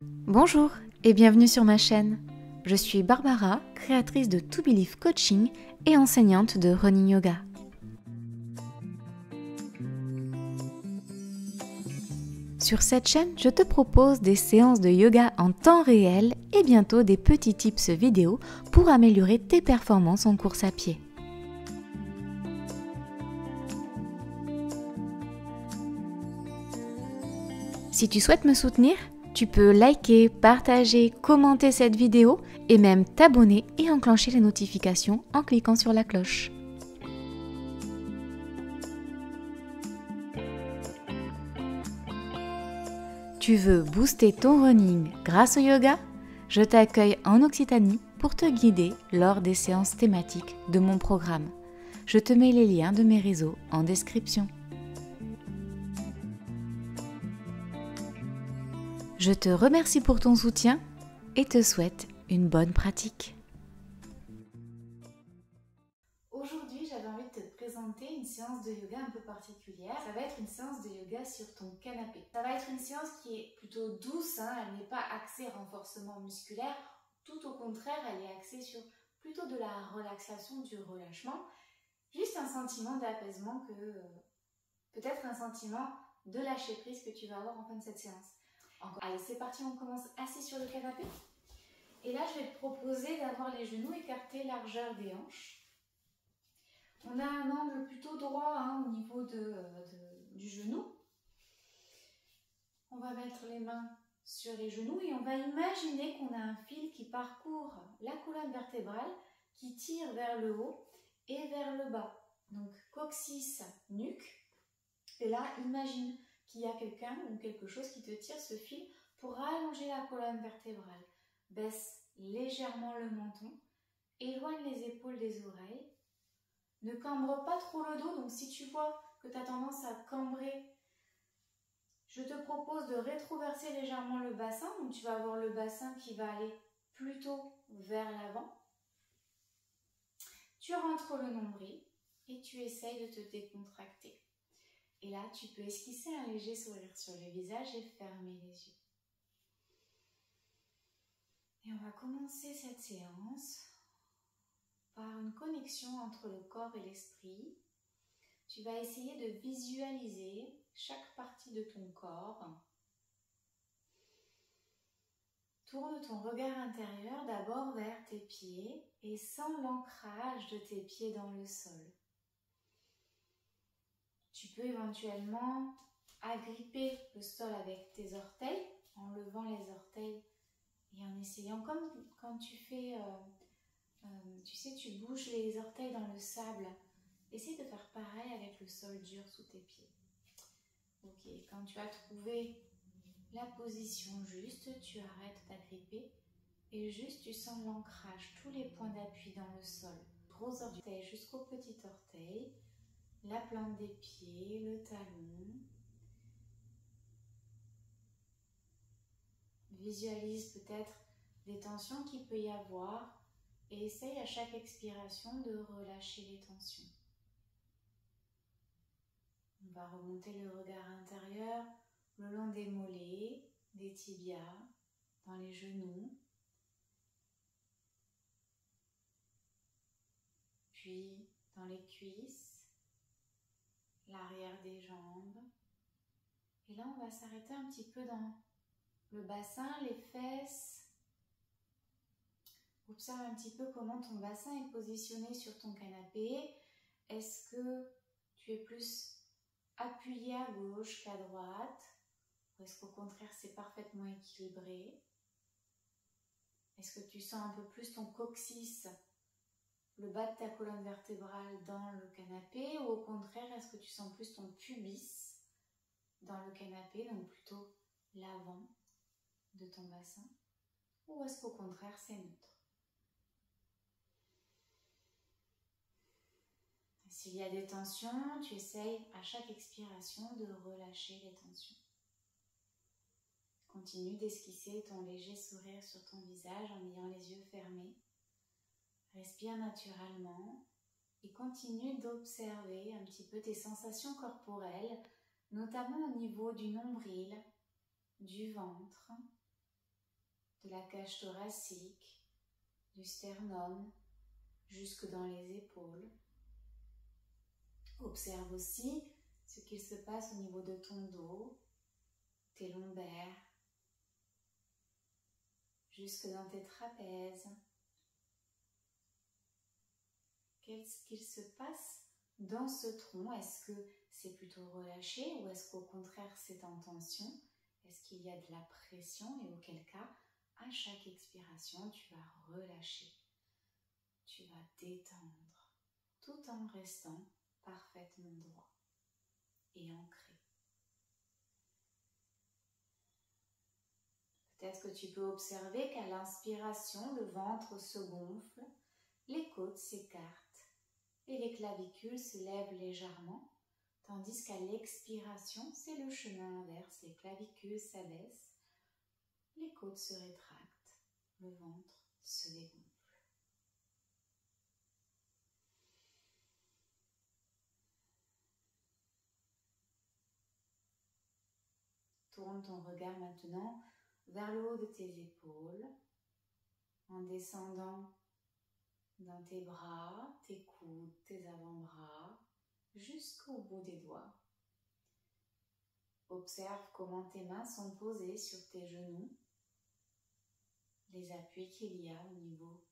Bonjour et bienvenue sur ma chaîne. Je suis Barbara, créatrice de To Believe Coaching et enseignante de Running Yoga. Sur cette chaîne, je te propose des séances de yoga en temps réel et bientôt des petits tips vidéo pour améliorer tes performances en course à pied. Si tu souhaites me soutenir, tu peux liker, partager, commenter cette vidéo et même t'abonner et enclencher les notifications en cliquant sur la cloche. Tu veux booster ton running grâce au yoga? Je t'accueille en Occitanie pour te guider lors des séances thématiques de mon programme. Je te mets les liens de mes réseaux en description. Je te remercie pour ton soutien et te souhaite une bonne pratique. Aujourd'hui, j'avais envie de te présenter une séance de yoga un peu particulière. Ça va être une séance de yoga sur ton canapé. Ça va être une séance qui est plutôt douce, elle n'est pas axée renforcement musculaire. Tout au contraire, elle est axée sur plutôt de la relaxation, du relâchement. Juste un sentiment d'apaisement, peut-être un sentiment de lâcher prise que tu vas avoir en fin de cette séance. Allez, c'est parti, on commence assis sur le canapé. Et là, je vais te proposer d'avoir les genoux écartés largeur des hanches. On a un angle plutôt droit au niveau du genou. On va mettre les mains sur les genoux et on va imaginer qu'on a un fil qui parcourt la colonne vertébrale, qui tire vers le haut et vers le bas. Donc, coccyx, nuque. Et là, imagine qu'il y a quelqu'un ou quelque chose qui te tire ce fil pour allonger la colonne vertébrale. Baisse légèrement le menton, éloigne les épaules des oreilles. Ne cambre pas trop le dos, donc si tu vois que tu as tendance à cambrer, je te propose de rétroverser légèrement le bassin. Donc tu vas avoir le bassin qui va aller plutôt vers l'avant. Tu rentres le nombril et tu essayes de te décontracter. Et là, tu peux esquisser un léger sourire sur le visage et fermer les yeux. Et on va commencer cette séance par une connexion entre le corps et l'esprit. Tu vas essayer de visualiser chaque partie de ton corps. Tourne ton regard intérieur d'abord vers tes pieds et sens l'ancrage de tes pieds dans le sol. Tu peux éventuellement agripper le sol avec tes orteils, en levant les orteils et en essayant, comme quand tu fais, tu sais, tu bouges les orteils dans le sable. Essaye de faire pareil avec le sol dur sous tes pieds. Ok, quand tu as trouvé la position juste, tu arrêtes d'agripper et juste tu sens l'ancrage, tous les points d'appui dans le sol. Gros orteil jusqu'au petit orteil, la plante des pieds, le talon. Visualise peut-être des tensions qu'il peut y avoir et essaye à chaque expiration de relâcher les tensions. On va remonter le regard intérieur le long des mollets, des tibias, dans les genoux. Puis dans les cuisses, l'arrière des jambes. Et là, on va s'arrêter un petit peu dans le bassin, les fesses. Observe un petit peu comment ton bassin est positionné sur ton canapé. Est-ce que tu es plus appuyé à gauche qu'à droite? Ou est-ce qu'au contraire, c'est parfaitement équilibré? Est-ce que tu sens un peu plus ton coccyx, le bas de ta colonne vertébrale dans le canapé? Ou au contraire, est-ce que tu sens plus ton pubis dans le canapé, donc plutôt l'avant de ton bassin? Ou est-ce qu'au contraire, c'est neutre? S'il y a des tensions, tu essayes à chaque expiration de relâcher les tensions. Continue d'esquisser ton léger sourire sur ton visage en ayant les yeux fermés. Respire naturellement et continue d'observer un petit peu tes sensations corporelles, notamment au niveau du nombril, du ventre. de la cage thoracique, du sternum, jusque dans les épaules. Observe aussi ce qu'il se passe au niveau de ton dos, tes lombaires, jusque dans tes trapèzes. Qu'est-ce qu'il se passe dans ce tronc? Est-ce que c'est plutôt relâché ou est-ce qu'au contraire c'est en tension? Est-ce qu'il y a de la pression? Et auquel cas, à chaque expiration, tu vas relâcher. Tu vas détendre tout en restant parfaitement droit et ancré. Peut-être que tu peux observer qu'à l'inspiration, le ventre se gonfle, les côtes s'écartent et les clavicules se lèvent légèrement, tandis qu'à l'expiration, c'est le chemin inverse, les clavicules s'abaissent, les côtes se rétractent, le ventre se dégonfle. Tourne ton regard maintenant vers le haut de tes épaules, en descendant dans tes bras, tes coudes, tes avant-bras, jusqu'au bout des doigts. Observe comment tes mains sont posées sur tes genoux, les appuis qu'il y a au niveau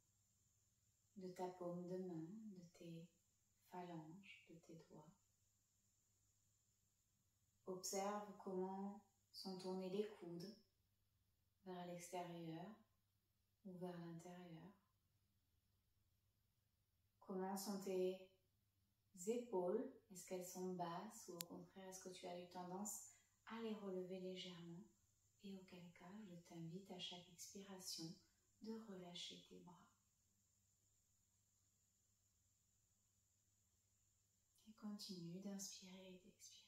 de ta paume de main, de tes phalanges, de tes doigts. Observe comment sont tournés les coudes vers l'extérieur ou vers l'intérieur. Comment sont tes épaules? Est-ce qu'elles sont basses ou au contraire, est-ce que tu as eu tendance à les relever légèrement? Et auquel cas, je t'invite à chaque expiration de relâcher tes bras. Et continue d'inspirer et d'expirer.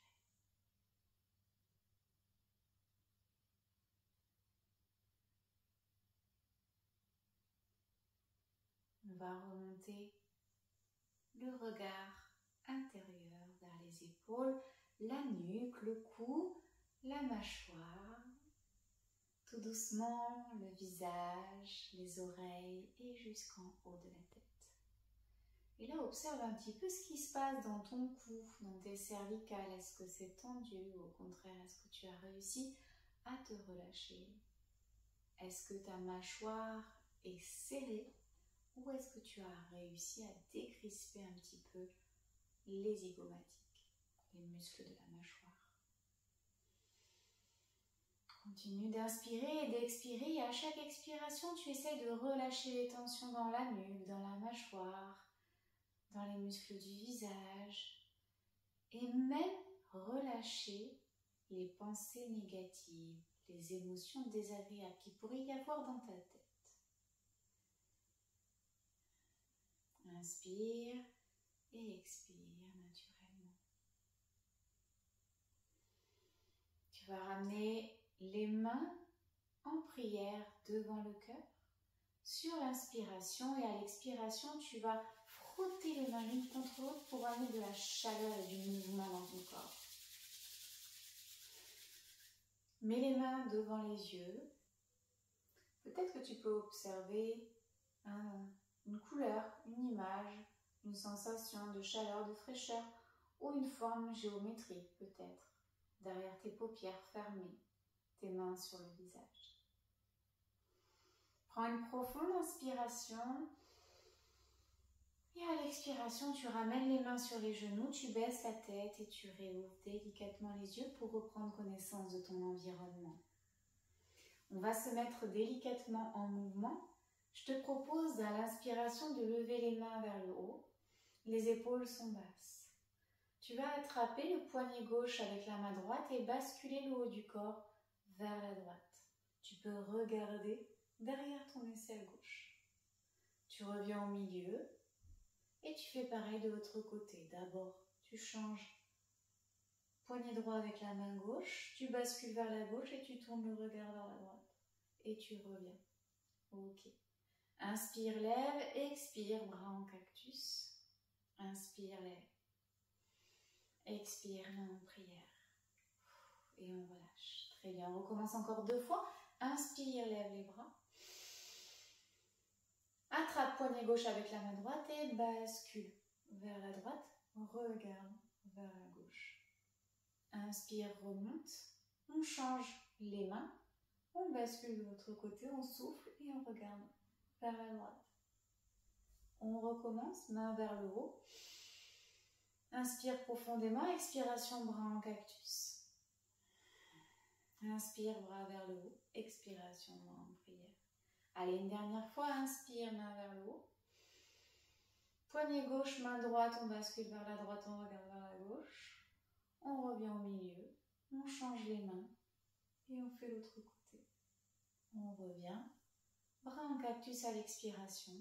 On va remonter le regard intérieur vers les épaules, la nuque, le cou, la mâchoire. Tout doucement, le visage, les oreilles et jusqu'en haut de la tête. Et là, observe un petit peu ce qui se passe dans ton cou, dans tes cervicales. Est-ce que c'est tendu ou au contraire, est-ce que tu as réussi à te relâcher? Est-ce que ta mâchoire est serrée ou est-ce que tu as réussi à décrisper un petit peu les zygomatiques, les muscles de la mâchoire? Continue d'inspirer et d'expirer et à chaque expiration, tu essaies de relâcher les tensions dans la nuque, dans la mâchoire, dans les muscles du visage et même relâcher les pensées négatives, les émotions désagréables qu'il pourrait y avoir dans ta tête. Inspire et expire naturellement. Tu vas ramener les mains en prière devant le cœur. Sur l'inspiration et à l'expiration, tu vas frotter les mains l'une contre l'autre pour amener de la chaleur et du mouvement dans ton corps. Mets les mains devant les yeux. Peut-être que tu peux observer une couleur, une image, une sensation de chaleur, de fraîcheur ou une forme géométrique peut-être derrière tes paupières fermées, tes mains sur le visage. Prends une profonde inspiration et à l'expiration, tu ramènes les mains sur les genoux, tu baisses la tête et tu réouvres délicatement les yeux pour reprendre connaissance de ton environnement. On va se mettre délicatement en mouvement. Je te propose à l'inspiration de lever les mains vers le haut. Les épaules sont basses. Tu vas attraper le poignet gauche avec la main droite et basculer le haut du corps vers la droite. Tu peux regarder derrière ton aisselle gauche. Tu reviens au milieu et tu fais pareil de l'autre côté. D'abord, tu changes poignet droit avec la main gauche, tu bascules vers la gauche et tu tournes le regard vers la droite. Et tu reviens. Ok. Inspire, lève, expire, bras en cactus. Inspire, lève. Expire, main en prière. Et on relâche. Très bien, on recommence encore 2 fois. Inspire, lève les bras. poignet gauche avec la main droite et bascule vers la droite. Regarde vers la gauche. Inspire, remonte. On change les mains. On bascule de l'autre côté, on souffle et on regarde vers la droite. On recommence, main vers le haut. Inspire profondément, expiration, bras en cactus. Inspire, bras vers le haut, expiration, bras en prière. Allez, une dernière fois, inspire, main vers le haut. Poignet gauche, main droite, on bascule vers la droite, on regarde vers la gauche. On revient au milieu, on change les mains et on fait l'autre côté. On revient, bras en cactus à l'expiration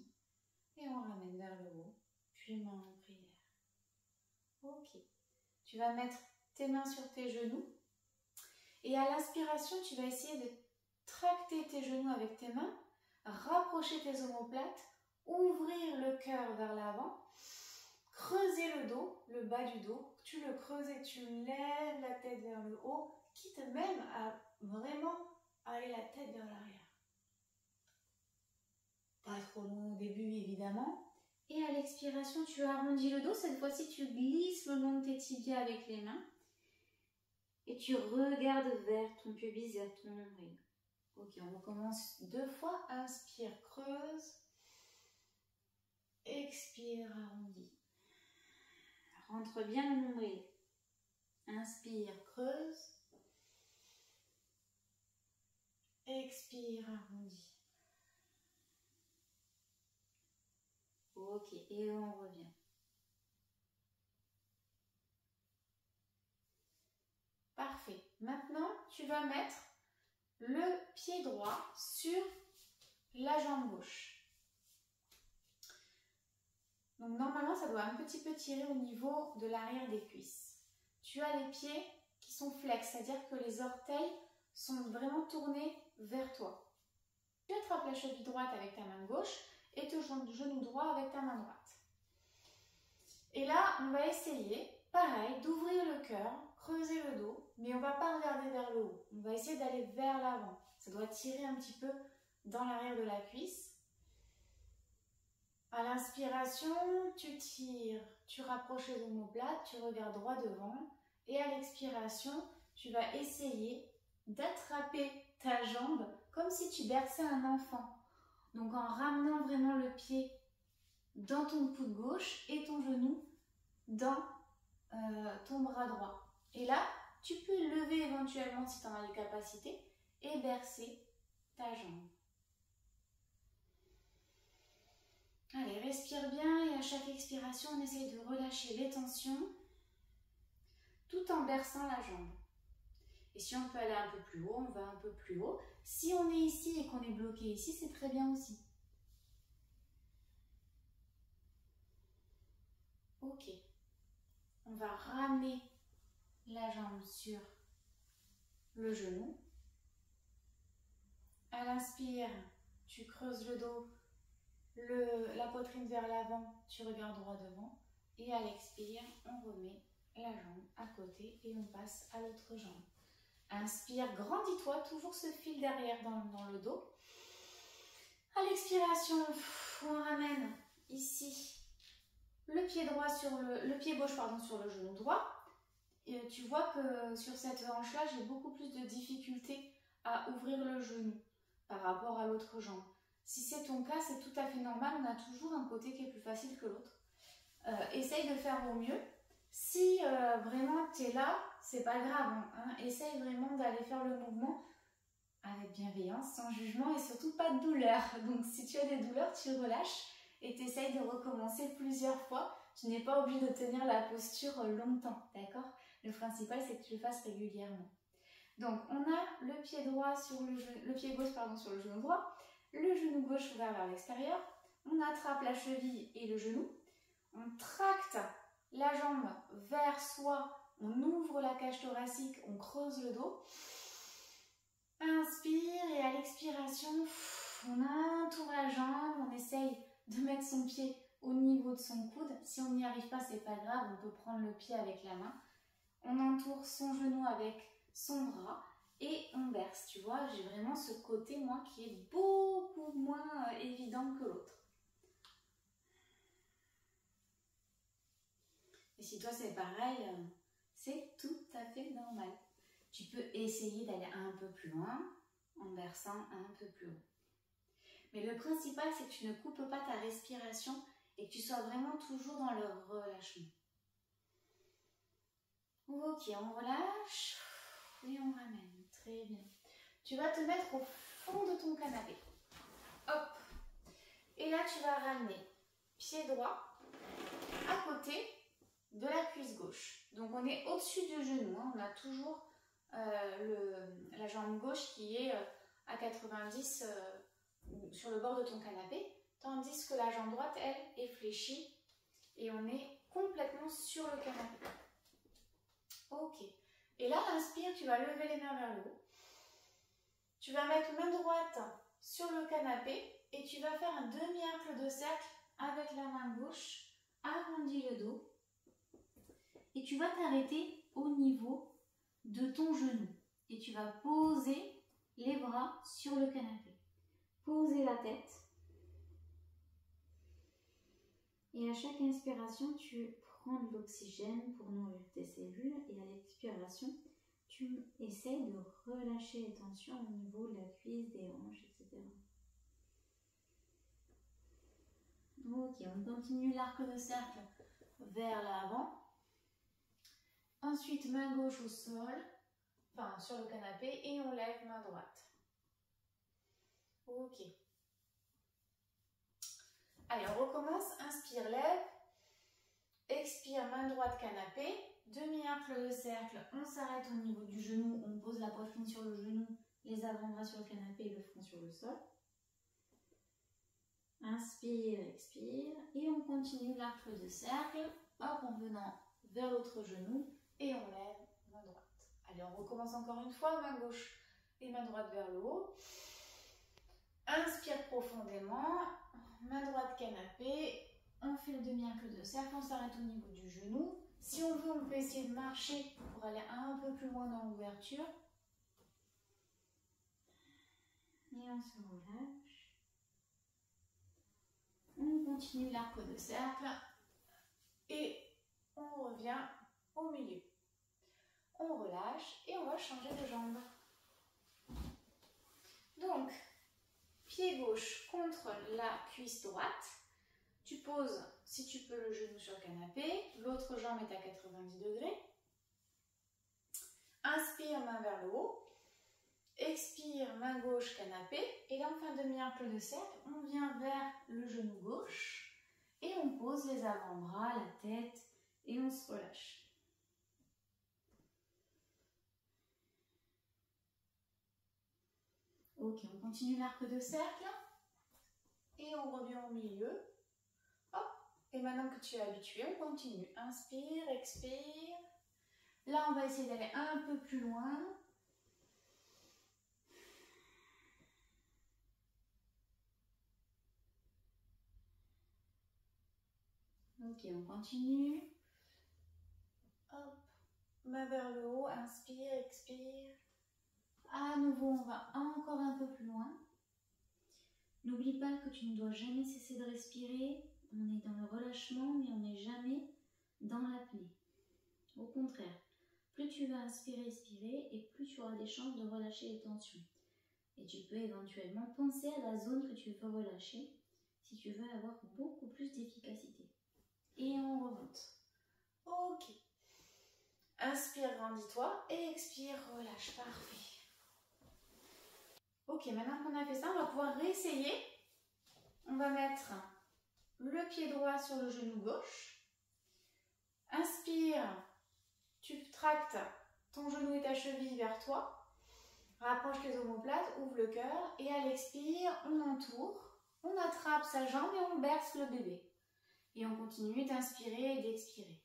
et on ramène vers le haut, puis main en prière. Ok, tu vas mettre tes mains sur tes genoux et à l'inspiration, tu vas essayer de tracter tes genoux avec tes mains, rapprocher tes omoplates, ouvrir le cœur vers l'avant, creuser le dos, le bas du dos, tu le creuses et tu lèves la tête vers le haut, quitte même à vraiment aller la tête vers l'arrière. Pas trop long au début évidemment. Et à l'expiration, tu arrondis le dos. Cette fois-ci, tu glisses le long de tes tibias avec les mains. Et tu regardes vers ton pubis, vers ton nombril. Ok, on recommence 2 fois. Inspire, creuse. Expire, arrondis. Rentre bien le nombril. Inspire, creuse. Expire, arrondis. Ok, et on revient. Parfait. Maintenant, tu vas mettre le pied droit sur la jambe gauche. Donc normalement, ça doit un petit peu tirer au niveau de l'arrière des cuisses. Tu as les pieds qui sont flex, c'est-à-dire que les orteils sont vraiment tournés vers toi. Tu attrapes la cheville droite avec ta main gauche et ton genou droit avec ta main droite. Et là, on va essayer, pareil, d'ouvrir le cœur, creuser le dos, mais on ne va pas regarder vers le haut. On va essayer d'aller vers l'avant. Ça doit tirer un petit peu dans l'arrière de la cuisse. À l'inspiration, tu tires, tu rapproches les omoplates, tu regardes droit devant. Et à l'expiration, tu vas essayer d'attraper ta jambe comme si tu berçais un enfant. Donc en ramenant vraiment le pied dans ton coude gauche et ton genou dans ton bras droit. Et là, tu peux lever éventuellement si tu en as les capacités et bercer ta jambe. Allez, respire bien et à chaque expiration, on essaye de relâcher les tensions tout en berçant la jambe. Et si on peut aller un peu plus haut, on va un peu plus haut. Si on est ici et qu'on est bloqué ici, c'est très bien aussi. Ok. On va ramener la jambe sur le genou. À l'inspire, tu creuses le dos, la poitrine vers l'avant, tu regardes droit devant. Et à l'expire, on remet la jambe à côté et on passe à l'autre jambe. Inspire, grandis-toi, toujours ce fil derrière dans le dos. À l'expiration, on ramène ici le pied droit sur le pied gauche sur le genou droit. Et tu vois que sur cette hanche-là, j'ai beaucoup plus de difficulté à ouvrir le genou par rapport à l'autre jambe. Si c'est ton cas, c'est tout à fait normal. On a toujours un côté qui est plus facile que l'autre. Essaye de faire au mieux. Si vraiment tu es là, c'est pas grave. Hein. Essaye vraiment d'aller faire le mouvement avec bienveillance, sans jugement et surtout pas de douleur. Donc si tu as des douleurs, tu relâches et tu essayes de recommencer plusieurs fois. Tu n'es pas obligé de tenir la posture longtemps, d'accord? Le principal, c'est que tu le fasses régulièrement. Donc, on a le pied droit sur le pied gauche sur le genou droit, le genou gauche ouvert vers l'extérieur. On attrape la cheville et le genou. On tracte la jambe vers soi. On ouvre la cage thoracique. On creuse le dos. Inspire et à l'expiration, on entoure la jambe. On essaye de mettre son pied au niveau de son coude. Si on n'y arrive pas, c'est pas grave. On peut prendre le pied avec la main. On entoure son genou avec son bras et on berce. Tu vois, j'ai vraiment ce côté, moi, qui est beaucoup moins évident que l'autre. Et si toi c'est pareil, c'est tout à fait normal. Tu peux essayer d'aller un peu plus loin en versant un peu plus haut. Mais le principal, c'est que tu ne coupes pas ta respiration et que tu sois vraiment toujours dans le relâchement. Ok, on relâche et on ramène. Très bien. Tu vas te mettre au fond de ton canapé. Hop. Et là, tu vas ramener pied droit à côté de la cuisse gauche. Donc, on est au-dessus du genou. Hein. On a toujours la jambe gauche qui est à 90 sur le bord de ton canapé, tandis que la jambe droite, elle, est fléchie et on est complètement sur le canapé. Ok. Et là, inspire, tu vas lever les mains vers le haut. Tu vas mettre main droite sur le canapé et tu vas faire un demi-arc de cercle avec la main gauche. Arrondis le dos et tu vas t'arrêter au niveau de ton genou. Et tu vas poser les bras sur le canapé. Poser la tête. Et à chaque inspiration, tu prends de l'oxygène pour nourrir tes cellules. Et à l'expiration, tu essaies de relâcher les tensions au niveau de la cuisse, des hanches, etc. Ok, on continue l'arc de cercle vers l'avant. Ensuite, main gauche au sol, enfin sur le canapé, et on lève main droite. Ok. Allez, on recommence. Inspire, lève. Expire, main droite, canapé. Demi-arc de cercle, on s'arrête au niveau du genou, on pose la poitrine sur le genou, les avant-bras sur le canapé et le front sur le sol. Inspire, expire, et on continue l'arc de cercle, hop, en venant vers l'autre genou, et on lève main droite. Allez, on recommence encore une fois, main gauche et main droite vers le haut. Inspire profondément, main droite, canapé, on fait le demi-arc de cercle, on s'arrête au niveau du genou. Si on veut, on peut essayer de marcher pour aller un peu plus loin dans l'ouverture. Et on se relâche. On continue l'arc de cercle. Et on revient au milieu. On relâche et on va changer de jambe. Donc, pied gauche contre la cuisse droite. Tu poses, si tu peux, le genou sur le canapé. L'autre jambe est à 90 degrés. Inspire, main vers le haut. Expire, main gauche, canapé. Et là, on fait un demi-arc de cercle. On vient vers le genou gauche. Et on pose les avant-bras, la tête. Et on se relâche. Ok, on continue l'arc de cercle. Et on revient au milieu. Hop. Et maintenant que tu es habitué, on continue. Inspire, expire. Là, on va essayer d'aller un peu plus loin. Ok, on continue. Hop. Main vers le haut. Inspire, expire. À nouveau, on va encore un peu plus loin. N'oublie pas que tu ne dois jamais cesser de respirer. On est dans le relâchement, mais on n'est jamais dans l'apnée. Au contraire, plus tu vas inspirer, expirer, et plus tu auras des chances de relâcher les tensions. Et tu peux éventuellement penser à la zone que tu veux relâcher si tu veux avoir beaucoup plus d'efficacité. Et on remonte. Ok. Inspire, grandis-toi, et expire, relâche. Parfait. Ok, maintenant qu'on a fait ça, on va pouvoir réessayer. On va mettre le pied droit sur le genou gauche. Inspire, tu tractes ton genou et ta cheville vers toi. Rapproche les omoplates, ouvre le cœur. Et à l'expire, on entoure, on attrape sa jambe et on berce le bébé. Et on continue d'inspirer et d'expirer.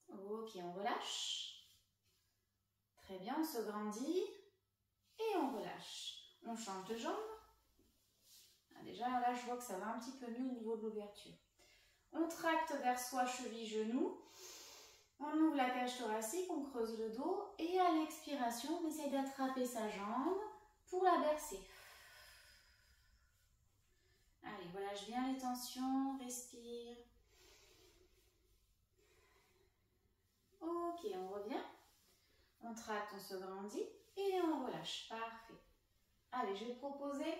Ok, on relâche. Très bien, on se grandit. Et on relâche. On change de jambe. Déjà, là, je vois que ça va un petit peu mieux au niveau de l'ouverture. On tracte vers soi, cheville, genou. On ouvre la cage thoracique, on creuse le dos. Et à l'expiration, on essaye d'attraper sa jambe pour la bercer. Allez, relâche bien les tensions, respire. Ok, on revient. On tracte, on se grandit et on relâche. Parfait. Allez, je vais te proposer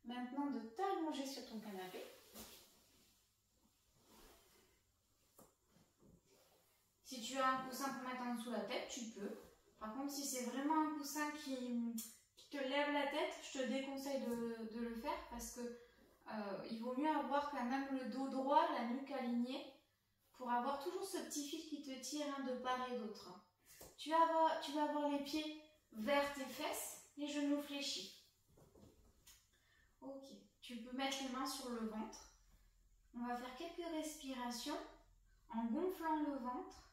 maintenant de t'allonger sur ton canapé. Si tu as un coussin pour mettre en dessous la tête, tu peux. Par contre, si c'est vraiment un coussin qui te lève la tête, je te déconseille de le faire parce que il vaut mieux avoir quand même le dos droit, la nuque alignée, pour avoir toujours ce petit fil qui te tire de part et d'autre. Tu vas avoir les pieds vers tes fesses, les genoux fléchis. Ok, tu peux mettre les mains sur le ventre. On va faire quelques respirations en gonflant le ventre.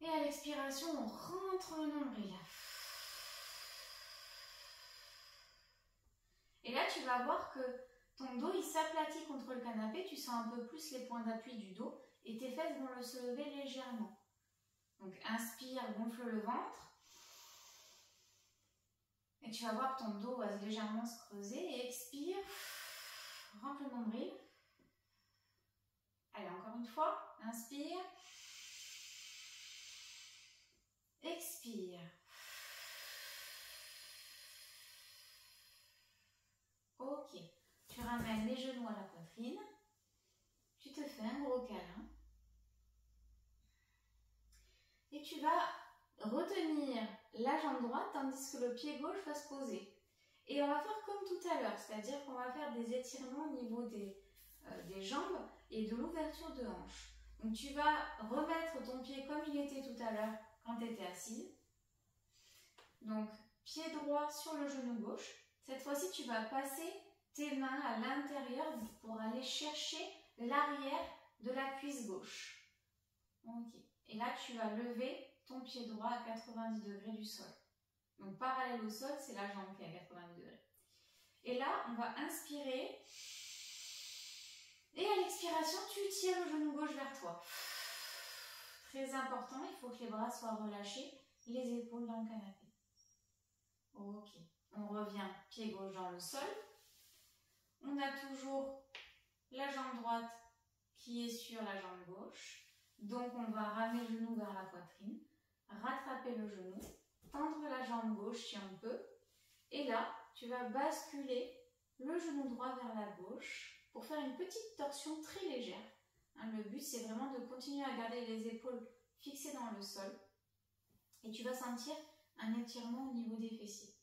Et à l'expiration, on rentre le nombril. Et là, tu vas voir que ton dos, il s'aplatit contre le canapé. Tu sens un peu plus les points d'appui du dos et tes fesses vont se lever légèrement. Donc, inspire, gonfle le ventre. Et tu vas voir que ton dos va légèrement se creuser. Et expire, rentre le nombril. Allez, encore une fois. Inspire. Expire. Ok. Tu ramènes les genoux à la poitrine. Tu te fais un gros câlin. Et tu vas retenir la jambe droite tandis que le pied gauche va se poser. Et on va faire comme tout à l'heure, c'est-à-dire qu'on va faire des étirements au niveau des jambes et de l'ouverture de hanche. Donc tu vas remettre ton pied comme il était tout à l'heure quand tu étais assise. Donc pied droit sur le genou gauche. Cette fois-ci, tu vas passer tes mains à l'intérieur pour aller chercher l'arrière de la cuisse gauche. Ok. Et là, tu vas lever ton pied droit à 90 degrés du sol. Donc, parallèle au sol, c'est la jambe qui est à 90 degrés. Et là, on va inspirer. Et à l'expiration, tu tires le genou gauche vers toi. Très important, il faut que les bras soient relâchés, les épaules dans le canapé. Ok. On revient pied gauche dans le sol. On a toujours la jambe droite qui est sur la jambe gauche. Donc, on va ramener le genou vers la poitrine, rattraper le genou, tendre la jambe gauche si on peut. Et là, tu vas basculer le genou droit vers la gauche pour faire une petite torsion très légère. Le but, c'est vraiment de continuer à garder les épaules fixées dans le sol. Et tu vas sentir un étirement au niveau des fessiers.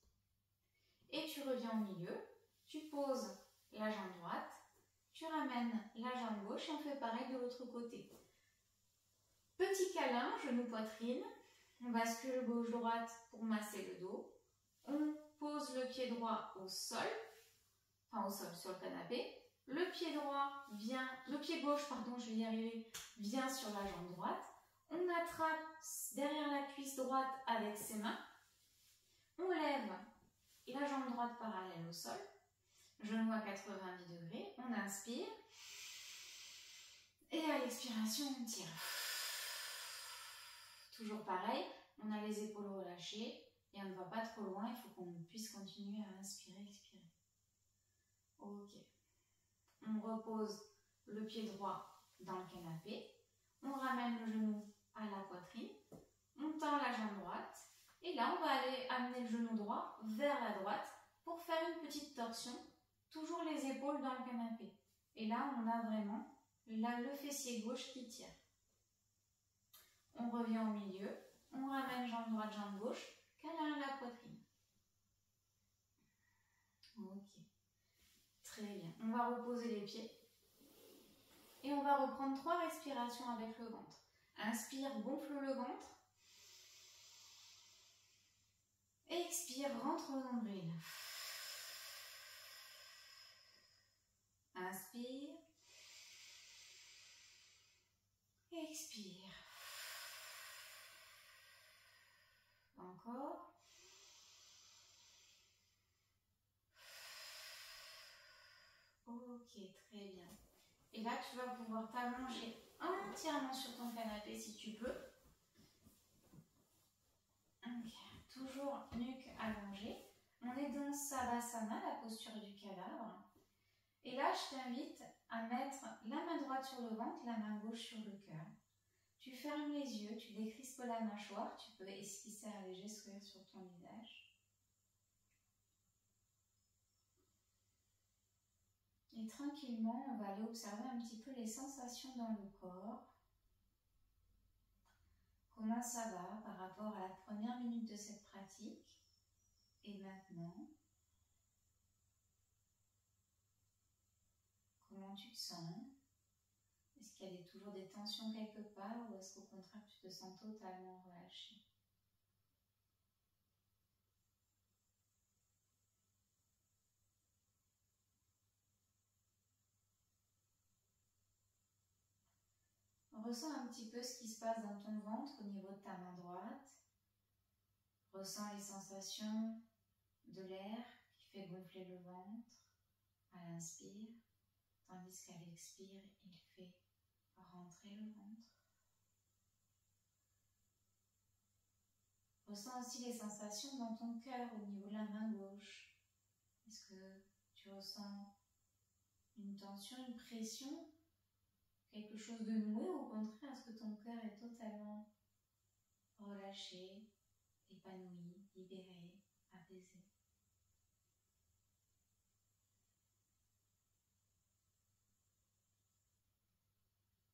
Et tu reviens au milieu, tu poses la jambe droite, tu ramènes la jambe gauche et on fait pareil de l'autre côté. Petit câlin, genou-poitrine, on bascule gauche-droite pour masser le dos. On pose le pied droit au sol, enfin au sol sur le canapé. Le pied gauche, je vais y arriver, vient sur la jambe droite. On attrape derrière la cuisse droite avec ses mains. On lève la jambe droite parallèle au sol. Genou à 90 degrés. On inspire. Et à l'expiration, on tire. Toujours pareil, on a les épaules relâchées et on ne va pas trop loin, il faut qu'on puisse continuer à inspirer, expirer. Ok. On repose le pied droit dans le canapé, on ramène le genou à la poitrine, on tend la jambe droite et là on va aller amener le genou droit vers la droite pour faire une petite torsion, toujours les épaules dans le canapé. Et là on a vraiment le fessier gauche qui tire. On revient au milieu, on ramène jambe droite, jambe gauche, câlin à la poitrine. Ok, très bien. On va reposer les pieds et on va reprendre 3 respirations avec le ventre. Inspire, gonfle le ventre. Expire, rentre le nombril. Inspire. Expire. Encore. Ok, très bien. Et là, tu vas pouvoir t'allonger entièrement sur ton canapé si tu peux. Okay. Toujours nuque allongée. On est dans Savasana, la posture du cadavre. Et là, je t'invite à mettre la main droite sur le ventre, la main gauche sur le cœur. Tu fermes les yeux, tu décrispes la mâchoire, tu peux esquisser un léger sourire sur ton visage. Et tranquillement, on va aller observer un petit peu les sensations dans le corps. Comment ça va par rapport à la première minute de cette pratique et maintenant? Comment tu te sens? Est-ce qu'il y a toujours des tensions quelque part ou est-ce qu'au contraire tu te sens totalement relâché? Ressens un petit peu ce qui se passe dans ton ventre au niveau de ta main droite. Ressens les sensations de l'air qui fait gonfler le ventre à l'inspire, tandis qu'à l'expire, il fait rentrer le ventre. Ressens aussi les sensations dans ton cœur au niveau de la main gauche. Est-ce que tu ressens une tension, une pression, quelque chose de noué ou au contraire, est-ce que ton cœur est totalement relâché, épanoui, libéré, apaisé?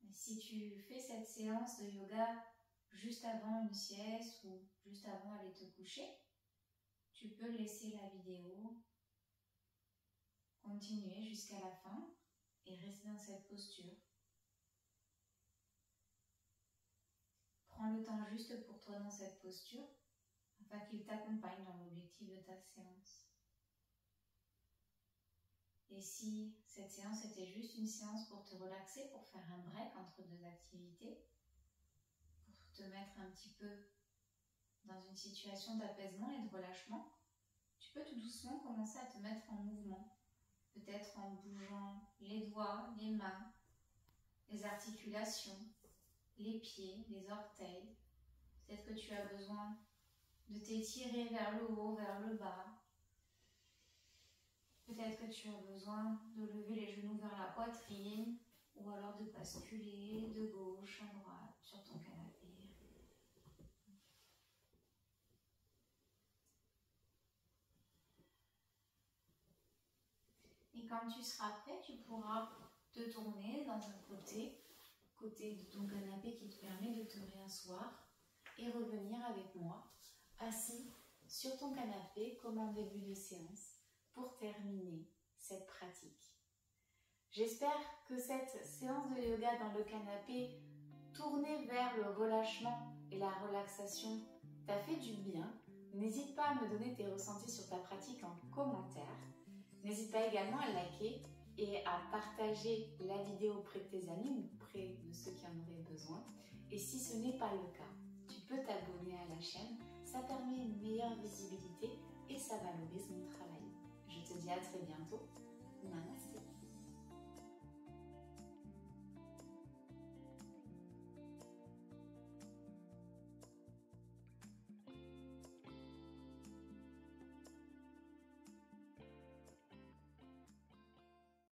Et si tu fais cette séance de yoga juste avant une sieste ou juste avant d'aller te coucher, tu peux laisser la vidéo continuer jusqu'à la fin et rester dans cette posture. Prends le temps juste pour toi dans cette posture afin qu'il t'accompagne dans l'objectif de ta séance. Et si cette séance était juste une séance pour te relaxer, pour faire un break entre deux activités, pour te mettre un petit peu dans une situation d'apaisement et de relâchement, tu peux tout doucement commencer à te mettre en mouvement. Peut-être en bougeant les doigts, les mains, les articulations, les pieds, les orteils. Peut-être que tu as besoin de t'étirer vers le haut, vers le bas. Peut-être que tu as besoin de lever les genoux vers la poitrine ou alors de basculer de gauche à droite sur ton canapé. Et quand tu seras prêt, tu pourras te tourner dans un côté de ton canapé qui te permet de te réasseoir et revenir avec moi, assis sur ton canapé comme en début de séance pour terminer cette pratique. J'espère que cette séance de yoga dans le canapé tournée vers le relâchement et la relaxation t'a fait du bien. N'hésite pas à me donner tes ressentis sur ta pratique en commentaire. N'hésite pas également à liker et à partager la vidéo auprès de tes amis ou auprès de ceux qui en auraient besoin. Et si ce n'est pas le cas, tu peux t'abonner à la chaîne. Ça permet une meilleure visibilité et ça valorise mon travail. Je te dis à très bientôt. Namaste.